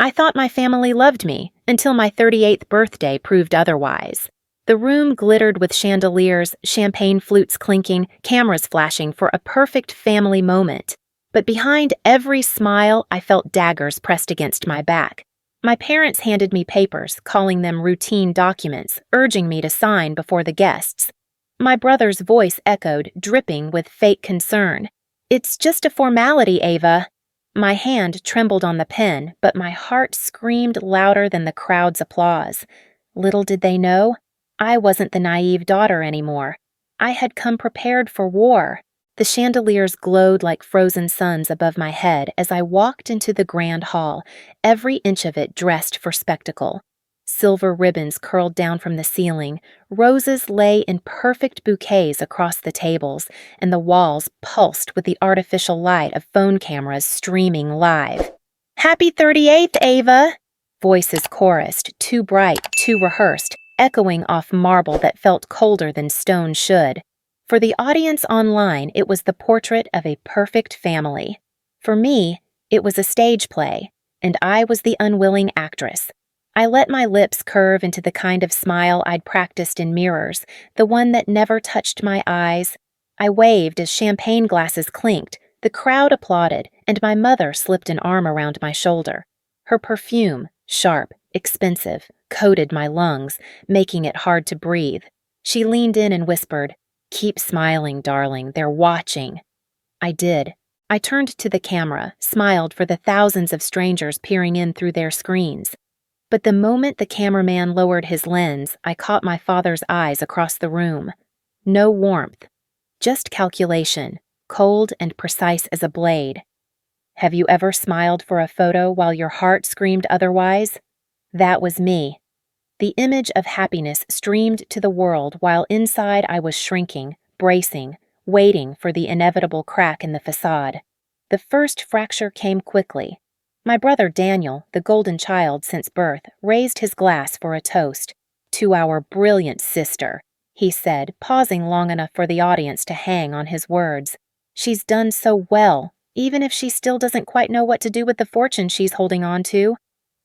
I thought my family loved me until my 38th birthday proved otherwise. The room glittered with chandeliers, champagne flutes clinking, cameras flashing for a perfect family moment. But behind every smile, I felt daggers pressed against my back. My parents handed me papers, calling them routine documents, urging me to sign before the guests. My brother's voice echoed, dripping with fake concern. "It's just a formality, Ava." My hand trembled on the pen, but my heart screamed louder than the crowd's applause. Little did they know, I wasn't the naive daughter anymore. I had come prepared for war. The chandeliers glowed like frozen suns above my head as I walked into the grand hall, every inch of it dressed for spectacle. Silver ribbons curled down from the ceiling, roses lay in perfect bouquets across the tables, and the walls pulsed with the artificial light of phone cameras streaming live. "Happy 38th, Ava!" Voices chorused, too bright, too rehearsed, echoing off marble that felt colder than stone should. For the audience online, it was the portrait of a perfect family. For me, it was a stage play, and I was the unwilling actress. I let my lips curve into the kind of smile I'd practiced in mirrors, the one that never touched my eyes. I waved as champagne glasses clinked, the crowd applauded, and my mother slipped an arm around my shoulder. Her perfume, sharp, expensive, coated my lungs, making it hard to breathe. She leaned in and whispered, "Keep smiling, darling, they're watching." I did. I turned to the camera, smiled for the thousands of strangers peering in through their screens. But the moment the cameraman lowered his lens, I caught my father's eyes across the room. No warmth, just calculation, cold and precise as a blade. "Have you ever smiled for a photo while your heart screamed otherwise?" That was me. The image of happiness streamed to the world while inside I was shrinking, bracing, waiting for the inevitable crack in the facade. The first fracture came quickly. My brother Daniel, the golden child since birth, raised his glass for a toast. "To our brilliant sister," he said, pausing long enough for the audience to hang on his words. "She's done so well, even if she still doesn't quite know what to do with the fortune she's holding on to."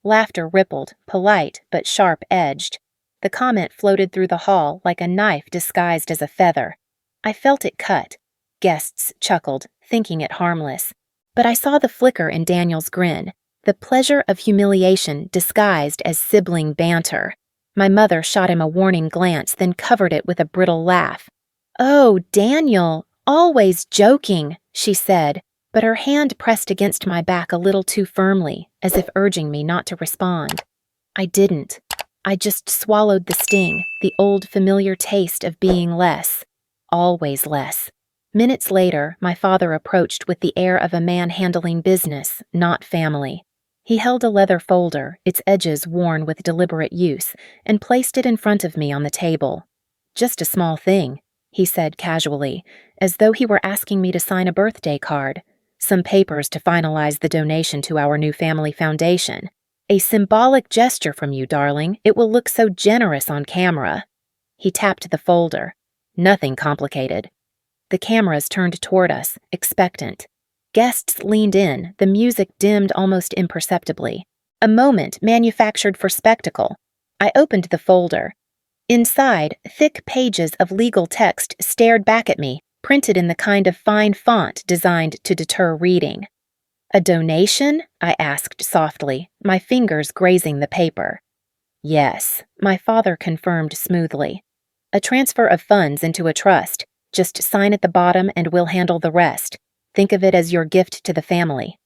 Laughter rippled, polite but sharp-edged. The comment floated through the hall like a knife disguised as a feather. I felt it cut. Guests chuckled, thinking it harmless. But I saw the flicker in Daniel's grin, the pleasure of humiliation disguised as sibling banter. My mother shot him a warning glance, then covered it with a brittle laugh. "Oh, Daniel, always joking," she said, but her hand pressed against my back a little too firmly, as if urging me not to respond. I didn't. I just swallowed the sting, the old familiar taste of being less. Always less. Minutes later, my father approached with the air of a man handling business, not family. He held a leather folder, its edges worn with deliberate use, and placed it in front of me on the table. "Just a small thing," he said casually, as though he were asking me to sign a birthday card. "Some papers to finalize the donation to our new family foundation. A symbolic gesture from you, darling. It will look so generous on camera." He tapped the folder. Nothing complicated. The cameras turned toward us, expectant. Guests leaned in, the music dimmed almost imperceptibly. A moment manufactured for spectacle. I opened the folder. Inside, thick pages of legal text stared back at me, printed in the kind of fine font designed to deter reading. "A donation?" I asked softly, my fingers grazing the paper. "Yes," my father confirmed smoothly. "A transfer of funds into a trust. Just sign at the bottom and we'll handle the rest. Think of it as your gift to the family."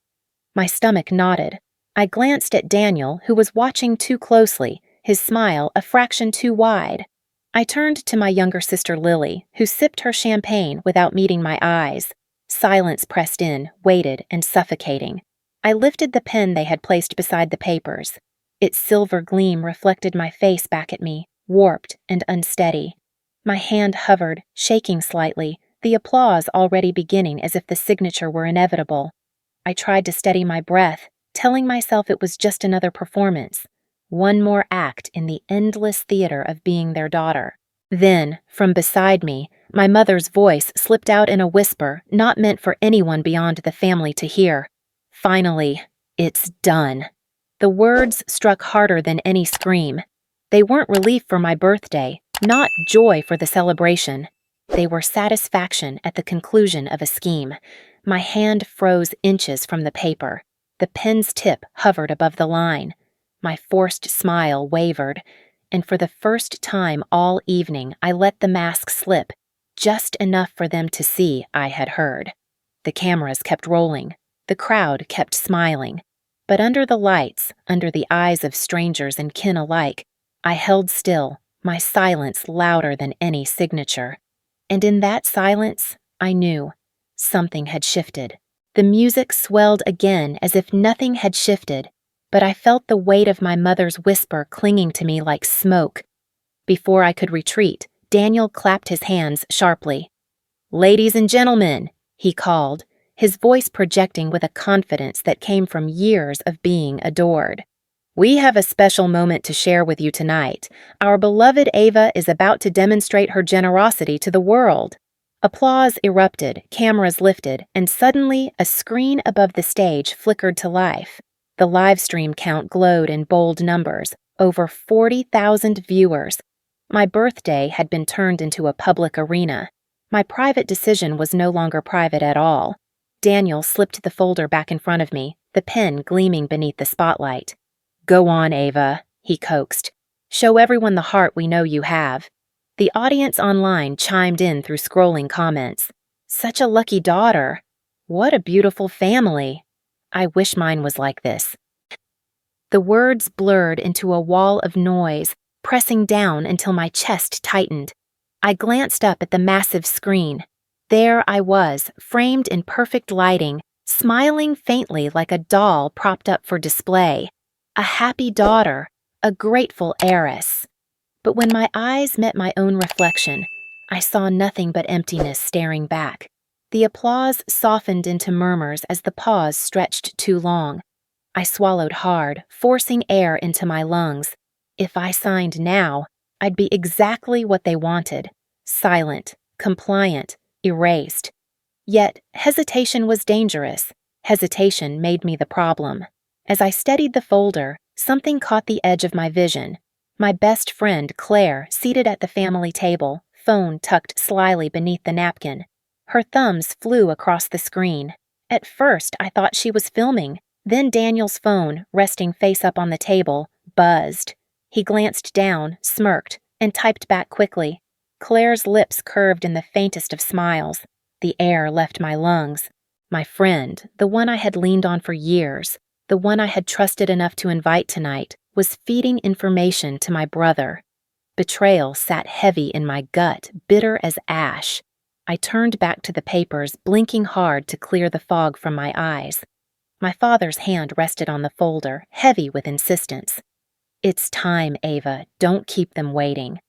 My stomach knotted. I glanced at Daniel, who was watching too closely, his smile a fraction too wide. I turned to my younger sister Lily, who sipped her champagne without meeting my eyes. Silence pressed in, weighted and suffocating. I lifted the pen they had placed beside the papers. Its silver gleam reflected my face back at me, warped and unsteady. My hand hovered, shaking slightly, the applause already beginning as if the signature were inevitable. I tried to steady my breath, telling myself it was just another performance. One more act in the endless theater of being their daughter. Then, from beside me, my mother's voice slipped out in a whisper not meant for anyone beyond the family to hear. "Finally, it's done." The words struck harder than any scream. They weren't relief for my birthday, not joy for the celebration. They were satisfaction at the conclusion of a scheme. My hand froze inches from the paper. The pen's tip hovered above the line. My forced smile wavered, and for the first time all evening I let the mask slip, just enough for them to see I had heard. The cameras kept rolling. The crowd kept smiling. But under the lights, under the eyes of strangers and kin alike, I held still, my silence louder than any signature. And in that silence, I knew something had shifted. The music swelled again as if nothing had shifted, but I felt the weight of my mother's whisper clinging to me like smoke. Before I could retreat, Daniel clapped his hands sharply. "Ladies and gentlemen," he called, his voice projecting with a confidence that came from years of being adored. "We have a special moment to share with you tonight. Our beloved Ava is about to demonstrate her generosity to the world." Applause erupted, cameras lifted, and suddenly a screen above the stage flickered to life. The live stream count glowed in bold numbers, over 40,000 viewers. My birthday had been turned into a public arena. My private decision was no longer private at all. Daniel slipped the folder back in front of me, the pen gleaming beneath the spotlight. "Go on, Ava," he coaxed. "Show everyone the heart we know you have." The audience online chimed in through scrolling comments. "Such a lucky daughter. What a beautiful family. I wish mine was like this." The words blurred into a wall of noise, pressing down until my chest tightened. I glanced up at the massive screen. There I was, framed in perfect lighting, smiling faintly like a doll propped up for display. A happy daughter, a grateful heiress. But when my eyes met my own reflection, I saw nothing but emptiness staring back. The applause softened into murmurs as the pause stretched too long. I swallowed hard, forcing air into my lungs. If I signed now, I'd be exactly what they wanted. Silent, compliant, erased. Yet hesitation was dangerous. Hesitation made me the problem. As I steadied the folder, something caught the edge of my vision. My best friend, Claire, seated at the family table, phone tucked slyly beneath the napkin. Her thumbs flew across the screen. At first, I thought she was filming. Then Daniel's phone, resting face up on the table, buzzed. He glanced down, smirked, and typed back quickly. Claire's lips curved in the faintest of smiles. The air left my lungs. My friend, the one I had leaned on for years, the one I had trusted enough to invite tonight, was feeding information to my brother. Betrayal sat heavy in my gut, bitter as ash. I turned back to the papers, blinking hard to clear the fog from my eyes. My father's hand rested on the folder, heavy with insistence. "It's time, Ava. Don't keep them waiting."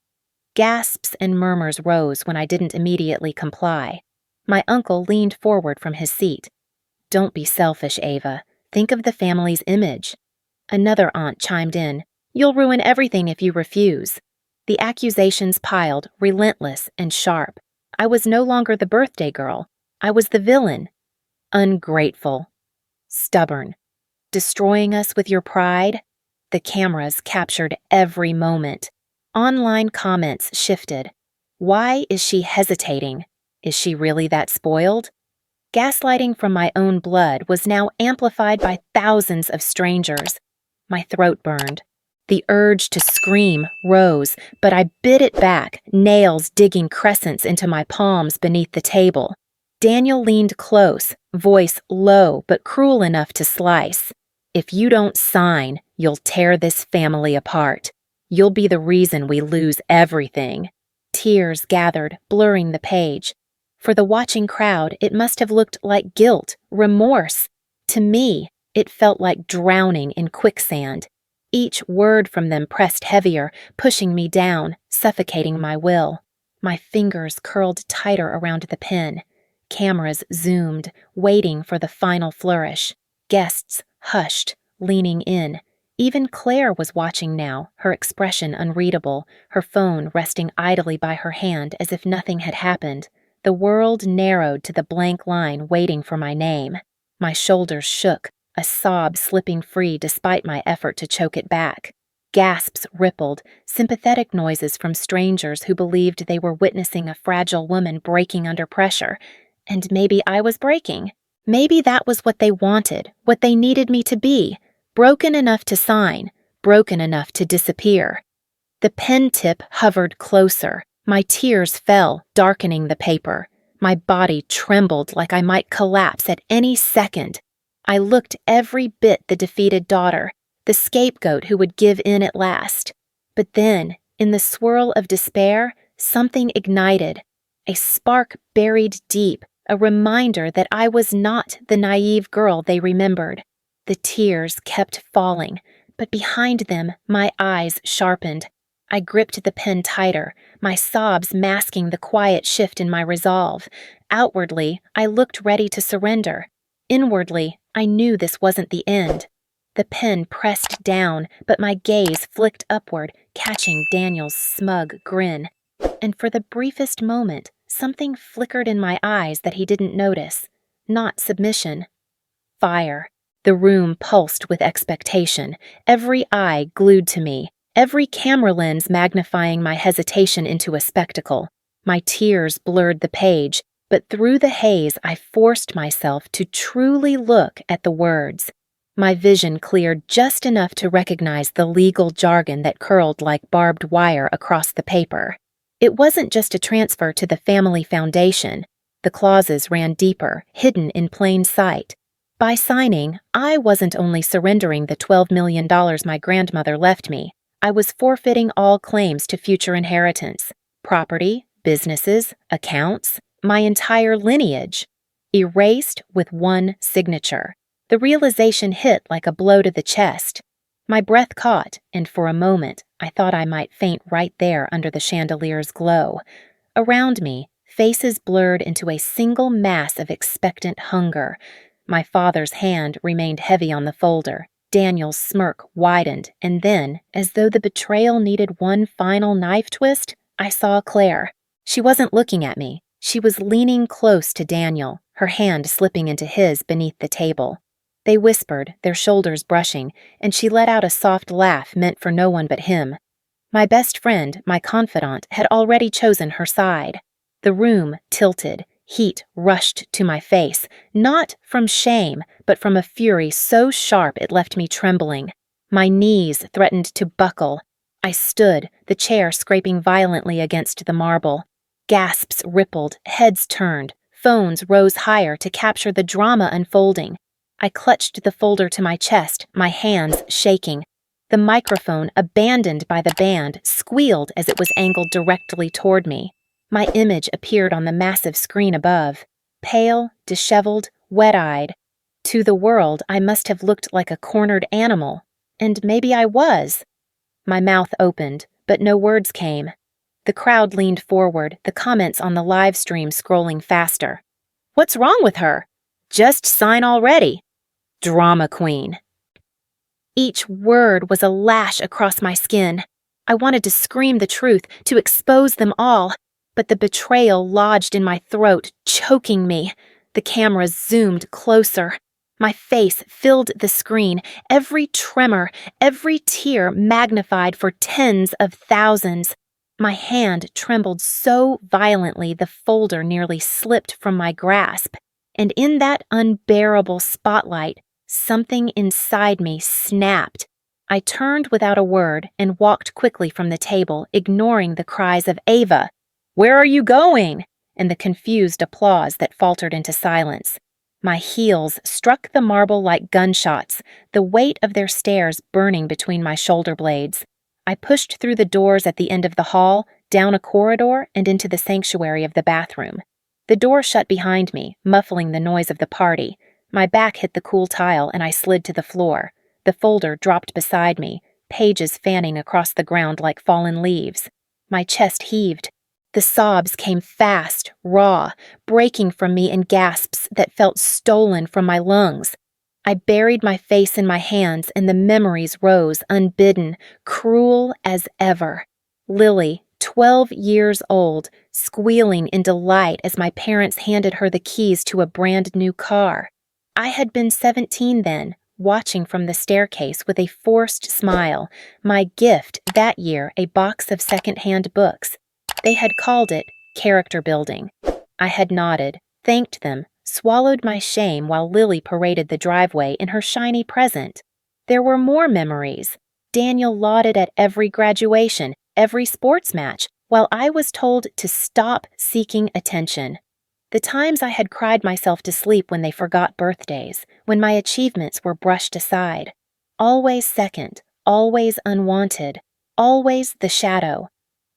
Gasps and murmurs rose when I didn't immediately comply. My uncle leaned forward from his seat. "Don't be selfish, Ava. Think of the family's image." Another aunt chimed in. "You'll ruin everything if you refuse." The accusations piled, relentless and sharp. I was no longer the birthday girl. I was the villain. Ungrateful. Stubborn. Destroying us with your pride? The cameras captured every moment. Online comments shifted. Why is she hesitating? Is she really that spoiled? Gaslighting from my own blood was now amplified by thousands of strangers. My throat burned. The urge to scream rose, but I bit it back, nails digging crescents into my palms beneath the table. Daniel leaned close, voice low but cruel enough to slice. "If you don't sign, you'll tear this family apart. You'll be the reason we lose everything." Tears gathered, blurring the page. For the watching crowd, it must have looked like guilt, remorse. To me, it felt like drowning in quicksand. Each word from them pressed heavier, pushing me down, suffocating my will. My fingers curled tighter around the pen. Cameras zoomed, waiting for the final flourish. Guests hushed, leaning in. Even Claire was watching now, her expression unreadable, her phone resting idly by her hand as if nothing had happened. The world narrowed to the blank line waiting for my name. My shoulders shook, a sob slipping free despite my effort to choke it back. Gasps rippled, sympathetic noises from strangers who believed they were witnessing a fragile woman breaking under pressure. And maybe I was breaking. Maybe that was what they wanted, what they needed me to be. Broken enough to sign, broken enough to disappear. The pen tip hovered closer. My tears fell, darkening the paper. My body trembled like I might collapse at any second. I looked every bit the defeated daughter, the scapegoat who would give in at last. But then, in the swirl of despair, something ignited. A spark buried deep, a reminder that I was not the naive girl they remembered. The tears kept falling, but behind them my eyes sharpened. I gripped the pen tighter, my sobs masking the quiet shift in my resolve. Outwardly, I looked ready to surrender. Inwardly, I knew this wasn't the end. The pen pressed down, but my gaze flicked upward, catching Daniel's smug grin. And for the briefest moment, something flickered in my eyes that he didn't notice. Not submission. Fire. The room pulsed with expectation, every eye glued to me. Every camera lens magnifying my hesitation into a spectacle. My tears blurred the page, but through the haze I forced myself to truly look at the words. My vision cleared just enough to recognize the legal jargon that curled like barbed wire across the paper. It wasn't just a transfer to the family foundation. The clauses ran deeper, hidden in plain sight. By signing, I wasn't only surrendering the $12 million my grandmother left me. I was forfeiting all claims to future inheritance, property, businesses, accounts, my entire lineage, erased with one signature. The realization hit like a blow to the chest. My breath caught, and for a moment, I thought I might faint right there under the chandelier's glow. Around me, faces blurred into a single mass of expectant hunger. My father's hand remained heavy on the folder. Daniel's smirk widened, and then, as though the betrayal needed one final knife twist, I saw Claire. She wasn't looking at me. She was leaning close to Daniel, her hand slipping into his beneath the table. They whispered, their shoulders brushing, and she let out a soft laugh meant for no one but him. My best friend, my confidant, had already chosen her side. The room tilted. Heat rushed to my face, not from shame, but from a fury so sharp it left me trembling. My knees threatened to buckle. I stood, the chair scraping violently against the marble. Gasps rippled, heads turned, phones rose higher to capture the drama unfolding. I clutched the folder to my chest, my hands shaking. The microphone, abandoned by the band, squealed as it was angled directly toward me. My image appeared on the massive screen above. Pale, disheveled, wet-eyed. To the world, I must have looked like a cornered animal. And maybe I was. My mouth opened, but no words came. The crowd leaned forward, the comments on the live stream scrolling faster. What's wrong with her? Just sign already. Drama queen. Each word was a lash across my skin. I wanted to scream the truth, to expose them all. But the betrayal lodged in my throat, choking me. The camera zoomed closer. My face filled the screen, every tremor, every tear magnified for tens of thousands. My hand trembled so violently the folder nearly slipped from my grasp. And in that unbearable spotlight, something inside me snapped. I turned without a word and walked quickly from the table, ignoring the cries of Ava. "Where are you going?" and the confused applause that faltered into silence. My heels struck the marble like gunshots, the weight of their stares burning between my shoulder blades. I pushed through the doors at the end of the hall, down a corridor, and into the sanctuary of the bathroom. The door shut behind me, muffling the noise of the party. My back hit the cool tile and I slid to the floor. The folder dropped beside me, pages fanning across the ground like fallen leaves. My chest heaved. The sobs came fast, raw, breaking from me in gasps that felt stolen from my lungs. I buried my face in my hands and the memories rose unbidden, cruel as ever. Lily, 12 years old, squealing in delight as my parents handed her the keys to a brand new car. I had been 17 then, watching from the staircase with a forced smile, my gift that year a box of second-hand books. They had called it character building. I had nodded, thanked them, swallowed my shame while Lily paraded the driveway in her shiny present. There were more memories. Daniel lauded at every graduation, every sports match, while I was told to stop seeking attention. The times I had cried myself to sleep when they forgot birthdays, when my achievements were brushed aside. Always second, always unwanted, always the shadow.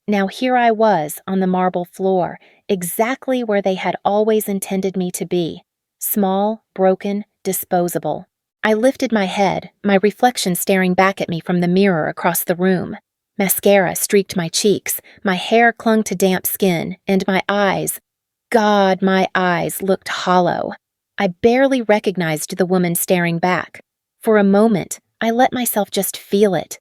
Now here I was on the marble floor, exactly where they had always intended me to be. Small, broken, disposable. I lifted my head, my reflection staring back at me from the mirror across the room. Mascara streaked my cheeks, my hair clung to damp skin, and my eyes, God, my eyes looked hollow. I barely recognized the woman staring back. For a moment, I let myself just feel it.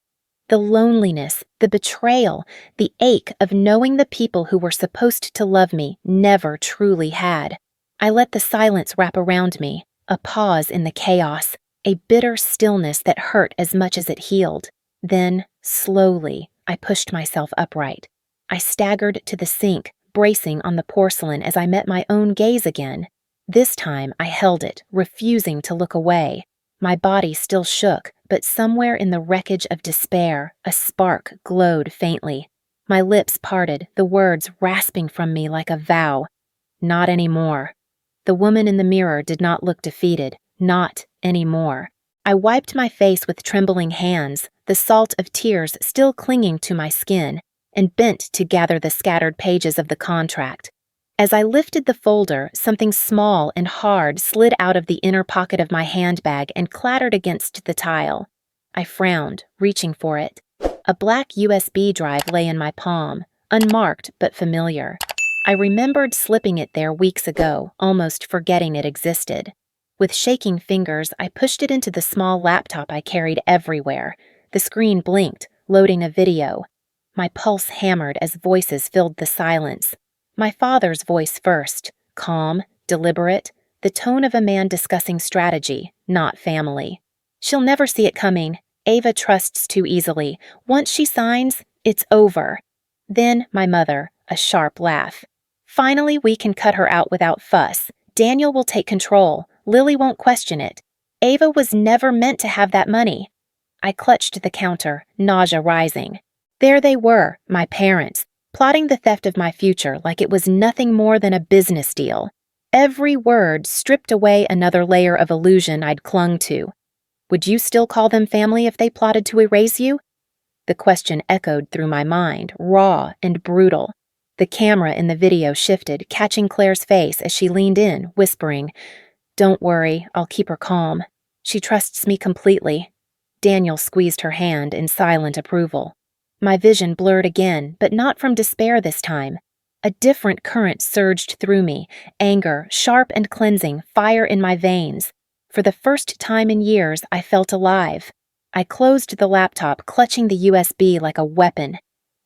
The loneliness, the betrayal, the ache of knowing the people who were supposed to love me never truly had. I let the silence wrap around me, a pause in the chaos, a bitter stillness that hurt as much as it healed. Then, slowly, I pushed myself upright. I staggered to the sink, bracing on the porcelain as I met my own gaze again. This time I held it, refusing to look away. My body still shook, but somewhere in the wreckage of despair, a spark glowed faintly. My lips parted, the words rasping from me like a vow. Not anymore. The woman in the mirror did not look defeated. Not anymore. I wiped my face with trembling hands, the salt of tears still clinging to my skin, and bent to gather the scattered pages of the contract. As I lifted the folder, something small and hard slid out of the inner pocket of my handbag and clattered against the tile. I frowned, reaching for it. A black USB drive lay in my palm, unmarked but familiar. I remembered slipping it there weeks ago, almost forgetting it existed. With shaking fingers, I pushed it into the small laptop I carried everywhere. The screen blinked, loading a video. My pulse hammered as voices filled the silence. My father's voice first, calm, deliberate, the tone of a man discussing strategy, not family. She'll never see it coming. Ava trusts too easily. Once she signs, it's over. Then my mother, a sharp laugh. Finally, we can cut her out without fuss. Daniel will take control. Lily won't question it. Ava was never meant to have that money. I clutched the counter, nausea rising. There they were, my parents, plotting the theft of my future like it was nothing more than a business deal. Every word stripped away another layer of illusion I'd clung to. Would you still call them family if they plotted to erase you? The question echoed through my mind, raw and brutal. The camera in the video shifted, catching Claire's face as she leaned in, whispering, "Don't worry, I'll keep her calm. She trusts me completely." Daniel squeezed her hand in silent approval. My vision blurred again, but not from despair this time. A different current surged through me, anger, sharp and cleansing, fire in my veins. For the first time in years, I felt alive. I closed the laptop, clutching the USB like a weapon.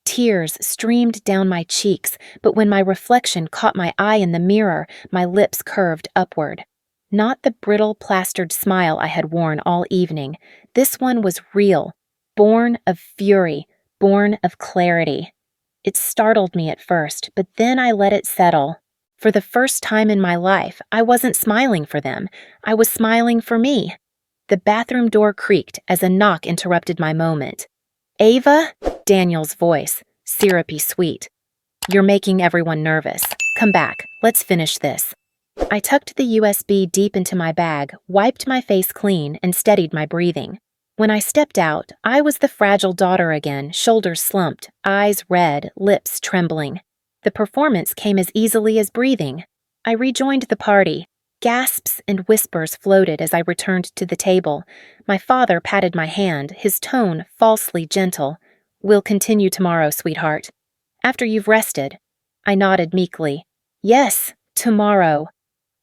Tears streamed down my cheeks, but when my reflection caught my eye in the mirror, my lips curved upward. Not the brittle, plastered smile I had worn all evening. This one was real, born of fury, born of clarity. It startled me at first, but then I let it settle. For the first time in my life, I wasn't smiling for them. I was smiling for me. The bathroom door creaked as a knock interrupted my moment. "Ava?" Daniel's voice, syrupy sweet. "You're making everyone nervous. Come back. Let's finish this." I tucked the USB deep into my bag, wiped my face clean, and steadied my breathing. When I stepped out, I was the fragile daughter again, shoulders slumped, eyes red, lips trembling. The performance came as easily as breathing. I rejoined the party. Gasps and whispers floated as I returned to the table. My father patted my hand, his tone falsely gentle. "We'll continue tomorrow, sweetheart. After you've rested." I nodded meekly. "Yes, tomorrow."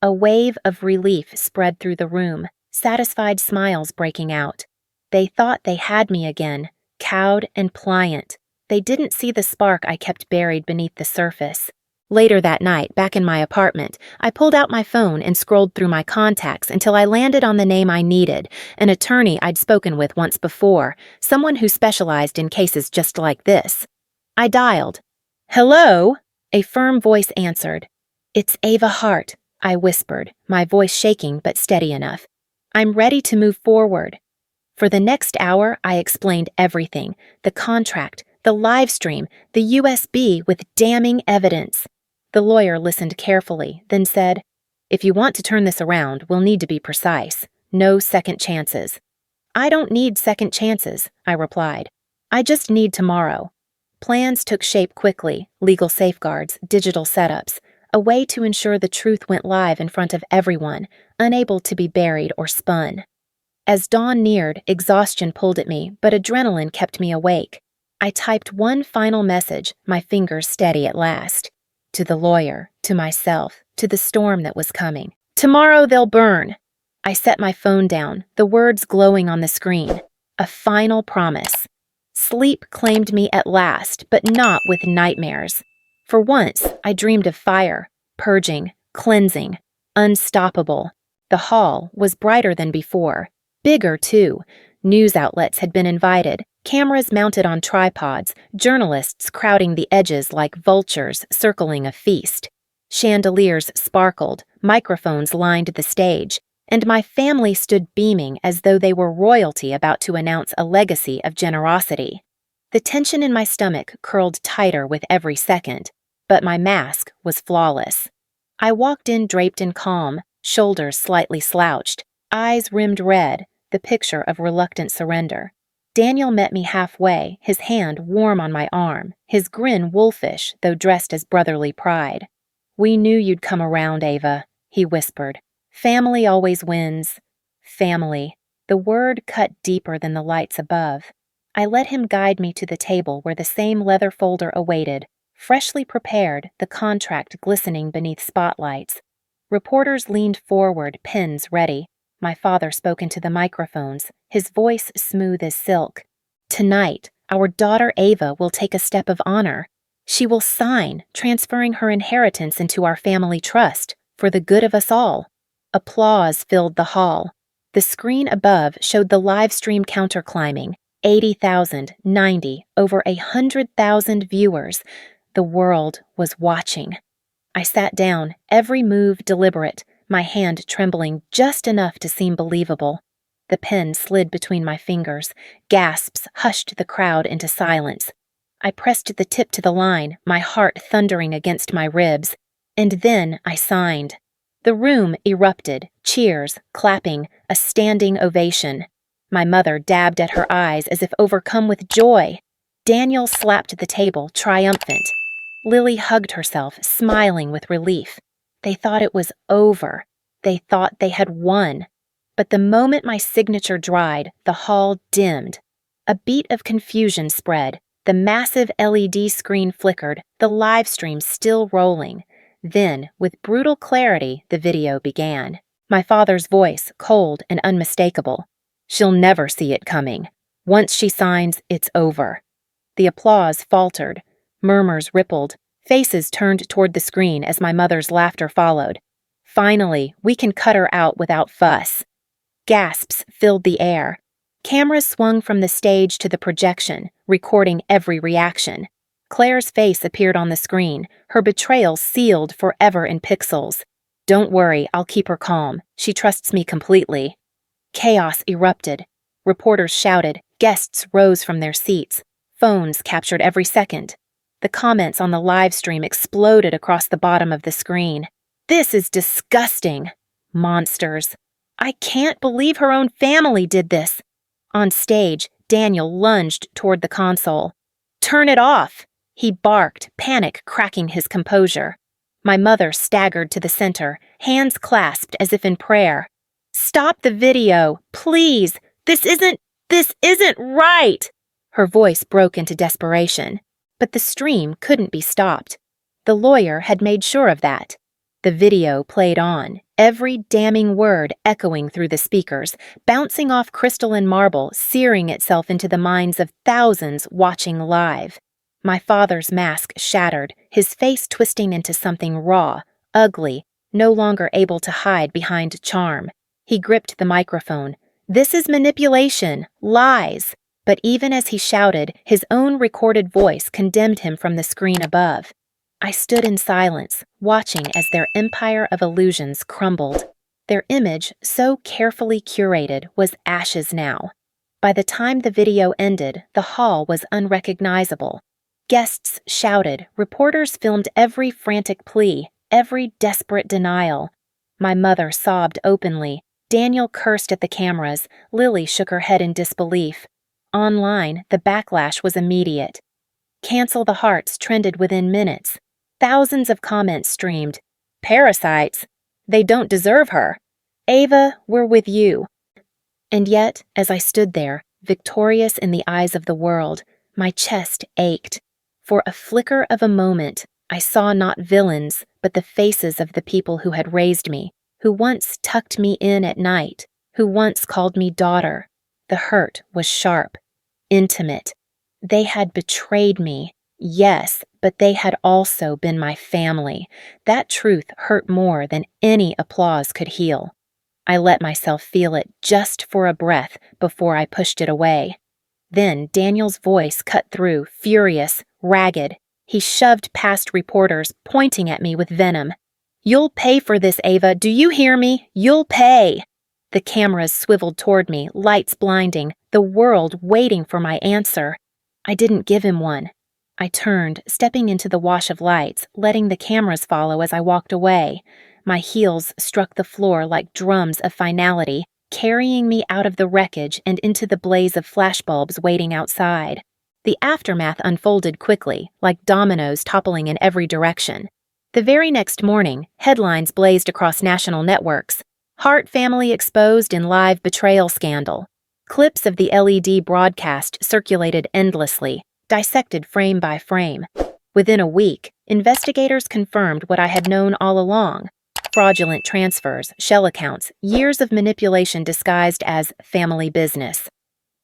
A wave of relief spread through the room, satisfied smiles breaking out. They thought they had me again, cowed and pliant. They didn't see the spark I kept buried beneath the surface. Later that night, back in my apartment, I pulled out my phone and scrolled through my contacts until I landed on the name I needed, an attorney I'd spoken with once before, someone who specialized in cases just like this. I dialed. "Hello?" A firm voice answered. "It's Ava Hart," I whispered, my voice shaking but steady enough. "I'm ready to move forward." For the next hour, I explained everything: the contract, the live stream, the USB with damning evidence. The lawyer listened carefully, then said, "If you want to turn this around, we'll need to be precise. No second chances." "I don't need second chances," I replied. "I just need tomorrow." Plans took shape quickly: legal safeguards, digital setups, a way to ensure the truth went live in front of everyone, unable to be buried or spun. As dawn neared, exhaustion pulled at me, but adrenaline kept me awake. I typed one final message, my fingers steady at last. To the lawyer, to myself, to the storm that was coming. "Tomorrow they'll burn." I set my phone down, the words glowing on the screen. A final promise. Sleep claimed me at last, but not with nightmares. For once, I dreamed of fire, purging, cleansing, unstoppable. The hall was brighter than before. Bigger, too. News outlets had been invited, cameras mounted on tripods, journalists crowding the edges like vultures circling a feast. Chandeliers sparkled, microphones lined the stage, and my family stood beaming as though they were royalty about to announce a legacy of generosity. The tension in my stomach curled tighter with every second, but my mask was flawless. I walked in draped in calm, shoulders slightly slouched, eyes rimmed red, the picture of reluctant surrender. Daniel met me halfway, his hand warm on my arm, his grin wolfish, though dressed as brotherly pride. "We knew you'd come around, Ava," he whispered. "Family always wins." Family. The word cut deeper than the lights above. I let him guide me to the table where the same leather folder awaited, freshly prepared, the contract glistening beneath spotlights. Reporters leaned forward, pens ready. My father spoke into the microphones, his voice smooth as silk. "Tonight, our daughter Ava will take a step of honor. She will sign, transferring her inheritance into our family trust, for the good of us all." Applause filled the hall. The screen above showed the live stream counter climbing: 80,000, 90, over 100,000 viewers. The world was watching. I sat down, every move deliberate, my hand trembling just enough to seem believable. The pen slid between my fingers. Gasps hushed the crowd into silence. I pressed the tip to the line, my heart thundering against my ribs. And then I signed. The room erupted, cheers, clapping, a standing ovation. My mother dabbed at her eyes as if overcome with joy. Daniel slapped the table, triumphant. Lily hugged herself, smiling with relief. They thought it was over. They thought they had won. But the moment my signature dried, the hall dimmed. A beat of confusion spread. The massive LED screen flickered, the live stream still rolling. Then, with brutal clarity, the video began. My father's voice, cold and unmistakable. "She'll never see it coming. Once she signs, it's over." The applause faltered. Murmurs rippled. Faces turned toward the screen as my mother's laughter followed. "Finally, we can cut her out without fuss." Gasps filled the air. Cameras swung from the stage to the projection, recording every reaction. Claire's face appeared on the screen, her betrayal sealed forever in pixels. "Don't worry, I'll keep her calm. She trusts me completely." Chaos erupted. Reporters shouted, guests rose from their seats. Phones captured every second. The comments on the live stream exploded across the bottom of the screen. "This is disgusting." "Monsters." "I can't believe her own family did this." On stage, Daniel lunged toward the console. "Turn it off," he barked, panic cracking his composure. My mother staggered to the center, hands clasped as if in prayer. "Stop the video, please. This isn't right." Her voice broke into desperation. But the stream couldn't be stopped. The lawyer had made sure of that. The video played on, every damning word echoing through the speakers, bouncing off crystalline marble, searing itself into the minds of thousands watching live. My father's mask shattered, his face twisting into something raw, ugly, no longer able to hide behind charm. He gripped the microphone. "This is manipulation, lies." But even as he shouted, his own recorded voice condemned him from the screen above. I stood in silence, watching as their empire of illusions crumbled. Their image, so carefully curated, was ashes now. By the time the video ended, the hall was unrecognizable. Guests shouted, reporters filmed every frantic plea, every desperate denial. My mother sobbed openly. Daniel cursed at the cameras. Lily shook her head in disbelief. Online, the backlash was immediate. "Cancel the Hearts" trended within minutes. Thousands of comments streamed. "Parasites. They don't deserve her. Ava, we're with you." And yet, as I stood there, victorious in the eyes of the world, my chest ached. For a flicker of a moment, I saw not villains, but the faces of the people who had raised me, who once tucked me in at night, who once called me daughter. The hurt was sharp, intimate. They had betrayed me, yes, but they had also been my family. That truth hurt more than any applause could heal. I let myself feel it just for a breath before I pushed it away. Then Daniel's voice cut through, furious, ragged. He shoved past reporters, pointing at me with venom. "You'll pay for this, Ava. Do you hear me? You'll pay." The cameras swiveled toward me, lights blinding, the world waiting for my answer. I didn't give him one. I turned, stepping into the wash of lights, letting the cameras follow as I walked away. My heels struck the floor like drums of finality, carrying me out of the wreckage and into the blaze of flashbulbs waiting outside. The aftermath unfolded quickly, like dominoes toppling in every direction. The very next morning, headlines blazed across national networks. Hart family exposed in live betrayal scandal. Clips of the LED broadcast circulated endlessly, dissected frame by frame. Within a week, investigators confirmed what I had known all along. Fraudulent transfers, shell accounts, years of manipulation disguised as family business.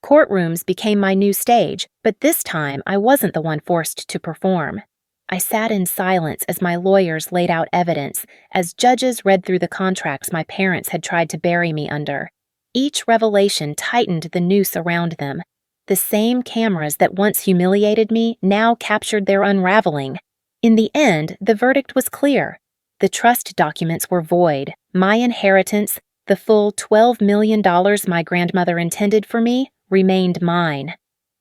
Courtrooms became my new stage, but this time I wasn't the one forced to perform. I sat in silence as my lawyers laid out evidence, as judges read through the contracts my parents had tried to bury me under. Each revelation tightened the noose around them. The same cameras that once humiliated me now captured their unraveling. In the end, the verdict was clear. The trust documents were void. My inheritance, the full $12 million my grandmother intended for me, remained mine.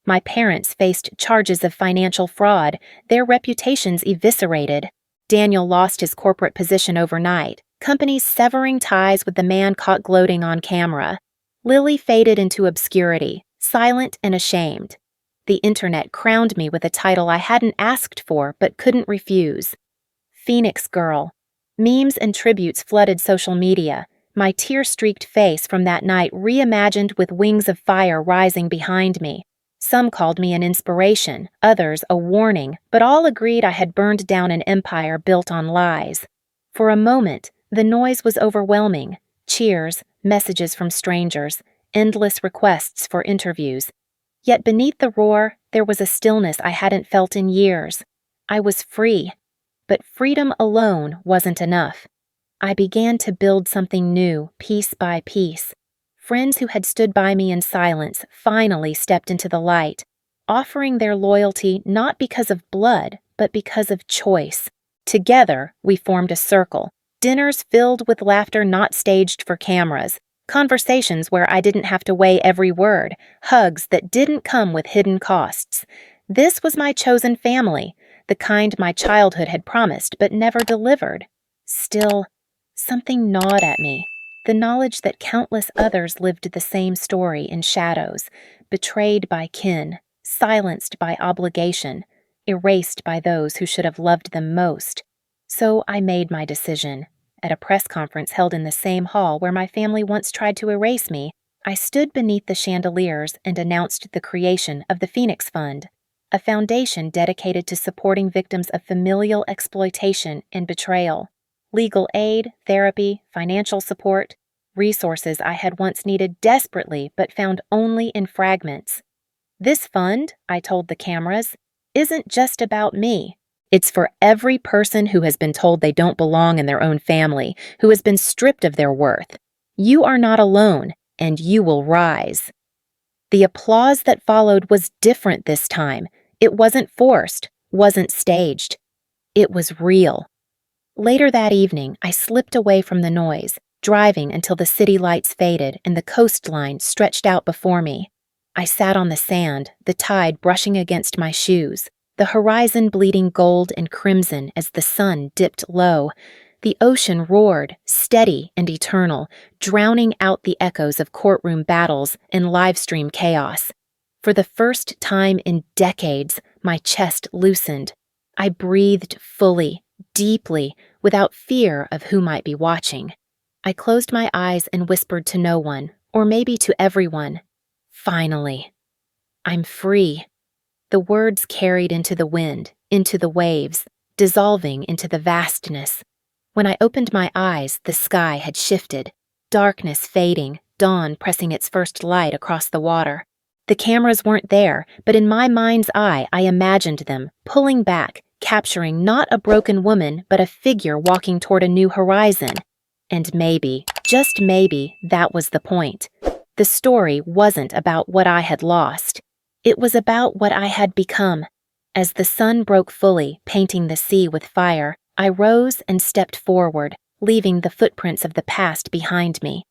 My parents faced charges of financial fraud, their reputations eviscerated. Daniel lost his corporate position overnight, companies severing ties with the man caught gloating on camera. Lily faded into obscurity, silent and ashamed. The internet crowned me with a title I hadn't asked for but couldn't refuse. Phoenix Girl. Memes and tributes flooded social media, my tear-streaked face from that night reimagined with wings of fire rising behind me. Some called me an inspiration, others a warning, but all agreed I had burned down an empire built on lies. For a moment, the noise was overwhelming. Cheers, messages from strangers, endless requests for interviews. Yet beneath the roar, there was a stillness I hadn't felt in years. I was free. But freedom alone wasn't enough. I began to build something new, piece by piece. Friends who had stood by me in silence finally stepped into the light, offering their loyalty not because of blood, but because of choice. Together, we formed a circle, dinners filled with laughter not staged for cameras, conversations where I didn't have to weigh every word, hugs that didn't come with hidden costs. This was my chosen family, the kind my childhood had promised but never delivered. Still, something gnawed at me, the knowledge that countless others lived the same story in shadows, betrayed by kin, silenced by obligation, erased by those who should have loved them most. So I made my decision. At a press conference held in the same hall where my family once tried to erase me, I stood beneath the chandeliers and announced the creation of the Phoenix Fund, a foundation dedicated to supporting victims of familial exploitation and betrayal. Legal aid, therapy, financial support, resources I had once needed desperately but found only in fragments. This fund, I told the cameras, isn't just about me. It's for every person who has been told they don't belong in their own family, who has been stripped of their worth. You are not alone, and you will rise. The applause that followed was different this time. It wasn't forced, wasn't staged. It was real. Later that evening, I slipped away from the noise, driving until the city lights faded and the coastline stretched out before me. I sat on the sand, the tide brushing against my shoes, the horizon bleeding gold and crimson as the sun dipped low. The ocean roared, steady and eternal, drowning out the echoes of courtroom battles and livestream chaos. For the first time in decades, my chest loosened. I breathed fully, deeply, without fear of who might be watching. I closed my eyes and whispered to no one, or maybe to everyone, "Finally, I'm free." The words carried into the wind, into the waves, dissolving into the vastness. When I opened my eyes, the sky had shifted, darkness fading, dawn pressing its first light across the water. The cameras weren't there, but in my mind's eye, I imagined them, pulling back, capturing not a broken woman, but a figure walking toward a new horizon. And maybe, just maybe, that was the point. The story wasn't about what I had lost. It was about what I had become. As the sun broke fully, painting the sea with fire, I rose and stepped forward, leaving the footprints of the past behind me.